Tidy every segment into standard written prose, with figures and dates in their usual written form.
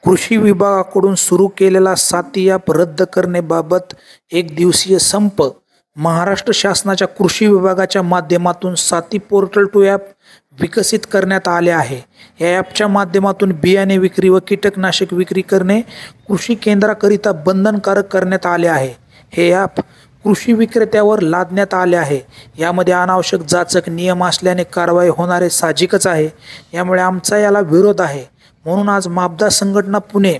कृषी विभागाकडून सुरू केलेला साथी ॲप रद्द करण्याबाबत एक दिवसीय संप. महाराष्ट्र शासनाच्या कृषी विभागाच्या माध्यमातून साथी पोर्टल टू ॲप विकसित करण्यात आले आहे. या ॲपच्या माध्यमातून बियाणे विक्री व कीटकनाशक विक्री करणे कृषी केंद्राकरिता बंधनकारक करण्यात आले आहे. हे ॲप कृषी विक्रेत्यावर लादण्यात आले आहे. यामध्ये अनावश्यक जाचक नियम असल्याने कारवाई होणारे साहजिकच आहे. यामुळे आमचा याला विरोध आहे. म्हणून आज मापदा संघटना पुणे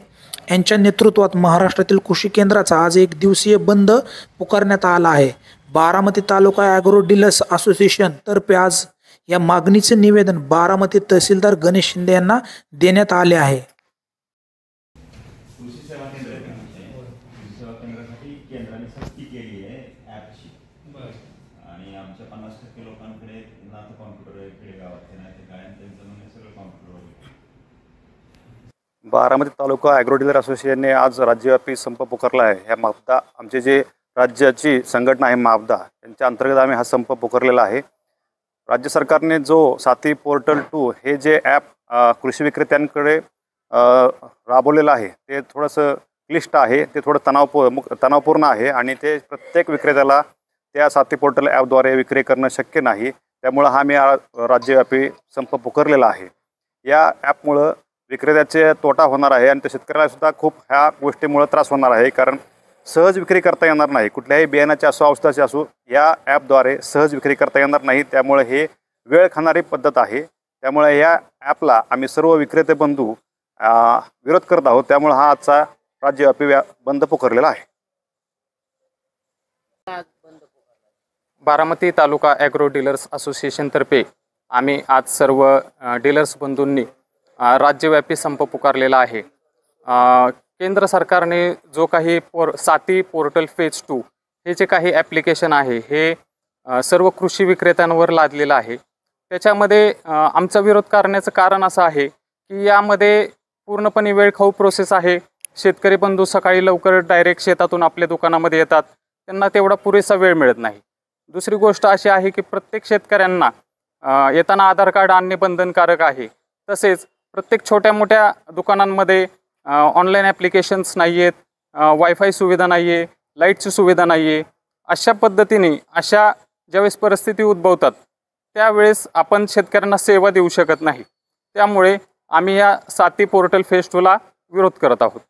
यांच्या नेतृत्वात महाराष्ट्रातील कृषी केंद्राचा आज एक दिवसीय बंद पुकारण्यात आला आहे. बारामती तालुका ॲग्रो डीलर्स असोसिएशन तर्फे आज या मागणीचे निवेदन बारामती तहसीलदार गणेश शिंदे यांना देण्यात आले आहे. कृषी सेवा केंद्रासाठी केंद्राने सक्ती केली आहे ॲपची. आणि आमच्या 50% लोकांकडे ना तर कॉम्प्युटर आहे, खेडेगावात नाही ते काय, त्यांचं म्हणजे सगळं कॉम्प्युटरवर. बारामती तालुका ॲग्रो डीलर असोसिएशनने आज राज्यव्यापी संप पुकारला आहे. ह्या मापदा आमचे जे राज्याची संघटना आहे मापदा, त्यांच्या अंतर्गत आम्ही हा संप पुकारलेला आहे. राज्य सरकारने जो साथी पोर्टल 2 हे जे ॲप कृषी विक्रेत्यांकडे राबवलेलं आहे ते थोडंसं क्लिष्ट आहे, ते थोडं तणावपूर्ण आहे आणि ते प्रत्येक विक्रेत्याला त्या साथी पोर्टल ॲपद्वारे विक्री करणं शक्य नाही. त्यामुळं हा मी राज्यव्यापी संप पुकारलेला आहे. या ॲपमुळं विक्रेत्याचे तोटा होणार आहे आणि त्या शेतकऱ्यालासुद्धा खूप ह्या गोष्टीमुळं त्रास होणार आहे. कारण सहज विक्री करता येणार नाही, कुठल्याही बियाण्याची असो औषधाची असो या ॲपद्वारे सहज विक्री करता येणार नाही. त्यामुळे हे वेळ खाणारी पद्धत आहे. त्यामुळे या ॲपला आम्ही सर्व विक्रेते बंधू विरोध करत आहोत. त्यामुळे हा आजचा राज्यव्यापी बंद पुकारलेला आहे. बारामती तालुका ॲग्रो डीलर्स असोसिएशनतर्फे आम्ही आज सर्व डीलर्स बंधूंनी राज्यव्यापी संप पुकारलेला आहे. केंद्र सरकारने जो काही साथी पोर्टल फेज 2 हे जे काही ॲप्लिकेशन आहे हे सर्व कृषी विक्रेत्यांवर लादलेलं आहे. त्याच्यामध्ये आमचा विरोध करण्याचं कारण असं आहे की यामध्ये पूर्णपणे वेळखाऊ प्रोसेस आहे. शेतकरी बंधू सकाळी लवकर डायरेक्ट शेतातून आपल्या दुकानामध्ये येतात, त्यांना तेवढा पुरेसा वेळ मिळत नाही. दुसरी गोष्ट अशी आहे की प्रत्येक शेतकऱ्यांना येताना आधार कार्ड आणणे बंधनकारक आहे. तसेच प्रत्येक छोट्या मोठ्या दुकानांमध्ये ऑनलाईन ॲप्लिकेशन्स नाही आहेत, वायफाय सुविधा नाही आहे, लाईटची सुविधा नाही आहे. अशा पद्धतीने ज्यावेळेस परिस्थिती उद्भवतात त्यावेळेस आपण शेतकऱ्यांना सेवा देऊ शकत नाही. त्यामुळे आम्ही या साथी पोर्टल फेज 2 ला विरोध करत आहोत.